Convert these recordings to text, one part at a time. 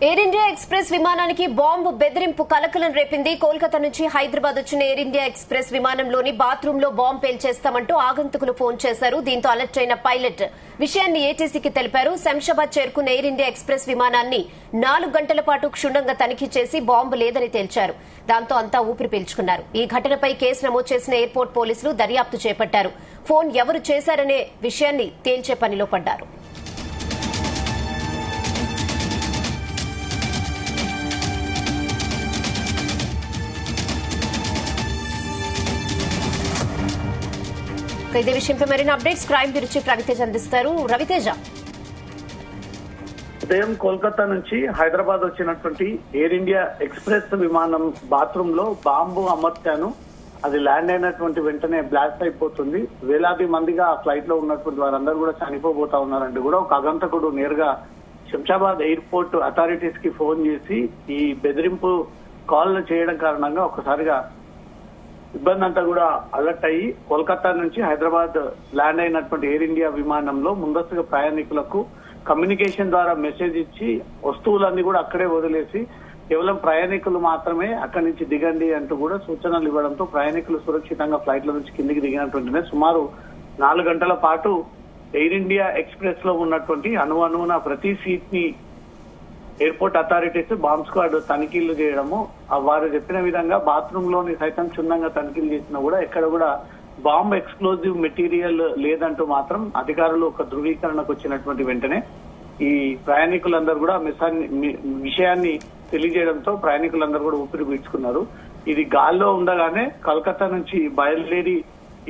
Air India express విమానానికి bomb బెదిరింపు కలకలం రేపింది. కోల్కతా నుంచి హైదరాబాద్ వచ్చిన ఎయిర్ ఇండియా ఎక్స్ప్రెస్ విమానంలోని బాత్రూమ్ లో బాంబు పేల్చేస్తామంటూ ఆగంతుకులు ఫోన్ చేశారు. దీంతో అలర్ట్ అయిన పైలట్ విషయాన్ని ఏటీసీకి తెలిపారు. శంషాబాద్ చేరుకున్న ఎయిర్ ఇండియా ఎక్స్ప్రెస్ విమానాన్ని 4 గంటల పాటు క్షుణ్ణంగా తనిఖీ చేసి బాంబు లేదని తేల్చారు. దాంతో అంతా ఊపిరి పీల్చుకున్నారు. ఈ ఘటనపై కేసు నమోదు చేసిన ఎయిర్పోర్ట్ పోలీసులు దర్యాప్తు చేపట్టారు. ఫోన్ ఎవరు చేశారనే విషయాన్ని తేల్చే పనిలో పడ్డారు. ఇదే విషయంపై మరిన్ని updates crime bureau chief Raviteja అందిస్తారు. రవితేజ, ఉదయం కోల్కతా నుంచి హైదరాబాద్ వచ్చినటువంటి ఎయిర్ ఇండియా ఎక్స్ప్రెస్ విమానం బాత్రూమ్ లో బాంబు అమర్చాను. అది ల్యాండ్ అయినటువంటి వెంటనే బ్లాస్ట్ అయిపోతుంది. వేలాది మందిగా ఆ ఫ్లైట్ లో ఉన్నటువంటి వారందరూ కూడా చనిపోబోతా ఉన్నారంటే కూడా ఒక అగంతకుడు నేరుగా శంషాబాద్ ఎయిర్పోర్ట్ అథారిటీస్ కి ఫోన్ చేసి ఈ బెదిరింపు కాల్ చేయడం కారణంగా ఒక్కసారిగా ఇబ్బంది అంతా కూడా అలర్ట్ అయ్యి కోల్కతా నుంచి హైదరాబాద్ ల్యాండ్ అయినటువంటి ఎయిర్ ఇండియా విమానంలో ముందస్తుగా ప్రయాణికులకు కమ్యూనికేషన్ ద్వారా మెసేజ్ ఇచ్చి వస్తువులన్నీ కూడా అక్కడే వదిలేసి కేవలం ప్రయాణికులు మాత్రమే అక్కడి నుంచి దిగండి అంటూ కూడా సూచనలు ఇవ్వడంతో ప్రయాణికులు సురక్షితంగా ఫ్లైట్ల నుంచి కిందికి దిగినటువంటినే సుమారు 4 గంటల పాటు ఎయిర్ ఇండియా ఎక్స్ప్రెస్ లో ఉన్నటువంటి అణువున ప్రతి సీట్ ని ఎయిర్పోర్ట్ అథారిటీస్ బాంబ్ స్క్వాడ్ తనిఖీలు చేయడము, వారు చెప్పిన విధంగా బాత్రూమ్ లోని సైతం క్షుణ్ణంగా తనిఖీలు చేసినా కూడా ఎక్కడ కూడా బాంబ్ ఎక్స్ప్లోజివ్ మెటీరియల్ లేదంటూ మాత్రం అధికారులు ఒక ధృవీకరణకు వచ్చినటువంటి వెంటనే ఈ ప్రయాణికులందరూ కూడా విషయాన్ని తెలియజేయడంతో ప్రయాణికులందరూ కూడా ఊపిరి పీల్చుకున్నారు. ఇది గాల్లో ఉండగానే కలకత్తా నుంచి బయలుదేరి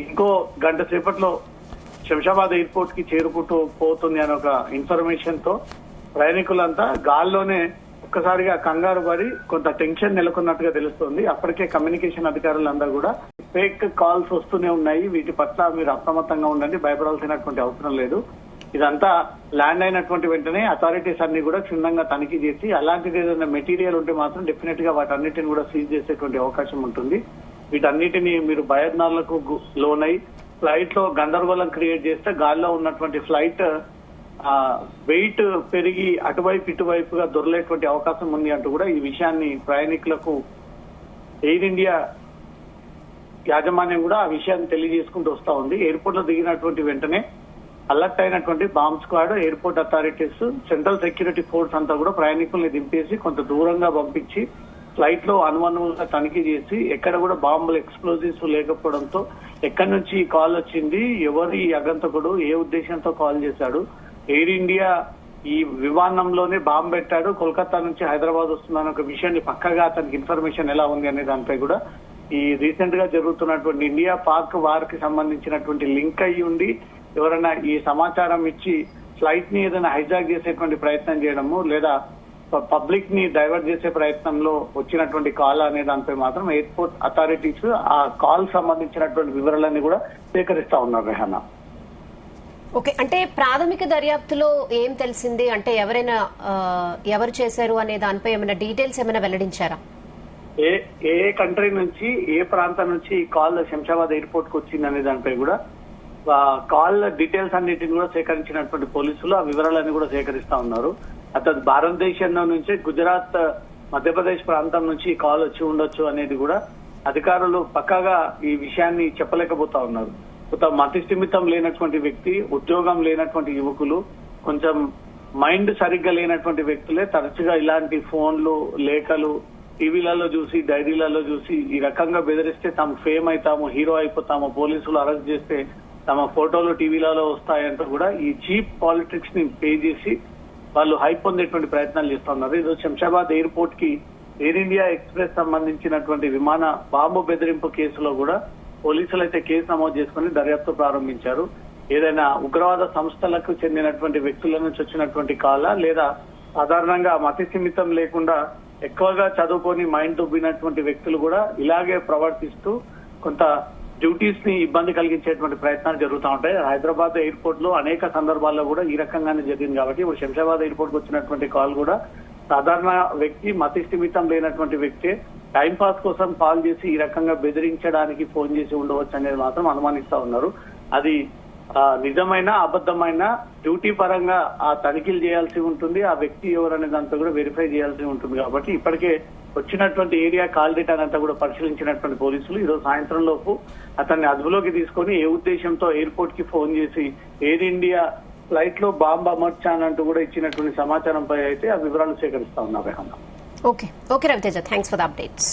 ఇంకో గంట సేపట్లో శంషాబాద్ ఎయిర్పోర్ట్ కి చేరుకుంటూ పోతుంది అనే ఒక ఇన్ఫర్మేషన్ తో ప్రయాణికులంతా గాల్లోనే ఒక్కసారిగా కంగారు పడి కొంత టెన్షన్ నెలకొన్నట్టుగా తెలుస్తోంది. అప్పటికే కమ్యూనికేషన్ అధికారులందరూ కూడా ఫేక్ కాల్స్ వస్తూనే ఉన్నాయి, వీటి పట్ల మీరు అప్రమత్తంగా ఉండండి, భయపడాల్సినటువంటి అవసరం లేదు. ఇదంతా ల్యాండ్ అయినటువంటి వెంటనే అథారిటీస్ అన్ని కూడా క్షుణ్ణంగా తనిఖీ చేసి అలాంటిది ఏదైనా మెటీరియల్ ఉంటే మాత్రం డెఫినెట్ గా వాటన్నిటిని కూడా సీజ్ చేసేటువంటి అవకాశం ఉంటుంది. వీటన్నిటిని మీరు భయాందోళనకు లోనై ఫ్లైట్ లో గందరగోళం క్రియేట్ చేస్తే గాల్లో ఉన్నటువంటి ఫ్లైట్ వెయిట్ పెరిగి అటువైపు ఇటువైపుగా దొరలేటువంటి అవకాశం ఉంది అంటూ కూడా ఈ విషయాన్ని ప్రయాణికులకు ఎయిర్ ఇండియా యాజమాన్యం కూడా ఆ విషయాన్ని తెలియజేసుకుంటూ వస్తా ఉంది. ఎయిర్పోర్ట్ లో దిగినటువంటి వెంటనే అలర్ట్ అయినటువంటి bomb squad, airport authorities, central security force అంతా కూడా ప్రయాణికుల్ని దింపేసి కొంత దూరంగా పంపించి ఫ్లైట్ లో అనుమానంగా తనిఖీ చేసి ఎక్కడ కూడా బాంబులు ఎక్స్ప్లోజివ్స్ లేకపోవడంతో ఎక్కడి నుంచి కాల్ వచ్చింది, ఎవరి అగంతకుడు ఏ ఉద్దేశంతో కాల్ చేశాడు, ఎయిర్ ఇండియా ఈ విమానంలోనే బాంబు పెట్టాడు, కోల్కతా నుంచి హైదరాబాద్ వస్తుందన్న ఒక విషయాన్ని పక్కగా అతనికి ఇన్ఫర్మేషన్ ఎలా ఉంది అనే దానిపై కూడా ఈ రీసెంట్ గా జరుగుతున్నటువంటి ఇండియా పాక్ వార్ కి సంబంధించినటువంటి లింక్ అయ్యి ఉండి ఎవరైనా ఈ సమాచారం ఇచ్చి ఫ్లైట్ ని ఏదైనా హైజాక్ చేసేటువంటి ప్రయత్నం చేయడము లేదా పబ్లిక్ ని డైవర్ట్ చేసే ప్రయత్నంలో వచ్చినటువంటి కాల్ అనే దానిపై మాత్రం ఎయిర్పోర్ట్ అథారిటీస్ ఆ కాల్ సంబంధించినటువంటి వివరాలన్నీ కూడా సేకరిస్తా ఉన్నారు. రెహానా, ఓకే, అంటే ప్రాథమిక దర్యాప్తులో ఏం తెలిసింది? అంటే ఎవరు చేశారు అనే దానిపై ఏమైనా డీటెయిల్స్ ఏమైనా వెల్లడించారా? ఏ కంట్రీ నుంచి ఏ ప్రాంతం నుంచి ఈ కాల్ శంషాబాద్ ఎయిర్పోర్ట్ కు వచ్చింది అనే దానిపై కూడా కాల్ డీటెయిల్స్ అన్నిటిని కూడా సేకరించినటువంటి పోలీసులు ఆ వివరాలన్నీ కూడా సేకరిస్తా ఉన్నారు. అతను భారతదేశంలో నుంచి గుజరాత్, మధ్యప్రదేశ్ ప్రాంతం నుంచి కాల్ వచ్చి ఉండొచ్చు అనేది కూడా అధికారులు పక్కాగా ఈ విషయాన్ని చెప్పలేకపోతా ఉన్నారు. కొంత మతిస్థిమితం లేనటువంటి వ్యక్తి, ఉద్యోగం లేనటువంటి యువకులు, కొంచెం మైండ్ సరిగ్గా లేనటువంటి వ్యక్తులే తరచుగా ఇలాంటి ఫోన్లు, లేఖలు, టీవీలలో చూసి, డైరీలలో చూసి ఈ రకంగా బెదిరిస్తే తాము ఫేమ్ అవుతాము, హీరో అయిపోతాము, పోలీసులు అరెస్ట్ చేస్తే తమ ఫోటోలు టీవీలలో వస్తాయంటూ కూడా ఈ చీప్ పాలిటిక్స్ ని పే చేసి వాళ్ళు హైప్ పొందేటువంటి ప్రయత్నాలు చేస్తున్నారు. ఇది శంషాబాద్ ఎయిర్పోర్ట్ కి ఎయిర్ ఇండియా ఎక్స్ప్రెస్ సంబంధించినటువంటి విమాన బాంబు బెదిరింపు కేసులో కూడా పోలీసులు అయితే కేసు నమోదు చేసుకుని దర్యాప్తు ప్రారంభించారు. ఏదైనా ఉగ్రవాద సంస్థలకు చెందినటువంటి వ్యక్తుల నుంచి వచ్చినటువంటి కాలా లేదా సాధారణంగా మతి సిమితం లేకుండా ఎక్కువగా చదువుకొని మైండ్ దుబ్బినటువంటి వ్యక్తులు కూడా ఇలాగే ప్రవర్తిస్తూ కొంత డ్యూటీస్ ని ఇబ్బంది కలిగించేటువంటి ప్రయత్నాలు జరుగుతూ ఉంటాయి. హైదరాబాద్ ఎయిర్పోర్ట్ లో అనేక సందర్భాల్లో కూడా ఈ రకంగానే జరిగింది. కాబట్టి ఇప్పుడు శంషాబాద్ ఎయిర్పోర్ట్ కు వచ్చినటువంటి కాల్ కూడా సాధారణ వ్యక్తి, మతిస్థిమితం లేనటువంటి వ్యక్తి టైం పాస్ కోసం కాల్ చేసి ఈ రకంగా బెదిరించడానికి ఫోన్ చేసి ఉండవచ్చు అనేది మాత్రం అనుమానిస్తా ఉన్నారు. అది నిజమైన అబద్ధమైన డ్యూటీ పరంగా ఆ తనిఖీలు చేయాల్సి ఉంటుంది. ఆ వ్యక్తి ఎవరనే దాంతో కూడా వెరిఫై చేయాల్సి ఉంటుంది. కాబట్టి ఇప్పటికే వచ్చినటువంటి ఏరియా కాల్ డేటా అంతా కూడా పరిశీలించినటువంటి పోలీసులు ఈరోజు సాయంత్రం లోపు అతన్ని అదుపులోకి తీసుకొని ఏ ఉద్దేశంతో ఎయిర్పోర్ట్ కి ఫోన్ చేసి ఎయిర్ ఇండియా ఫ్లైట్ లో బాంబు అమర్చానంటూ కూడా ఇచ్చినటువంటి సమాచారంపై అయితే ఆ వివరాలు సేకరిస్తా ఉన్నారు. Okay Raviteja, thanks for the updates.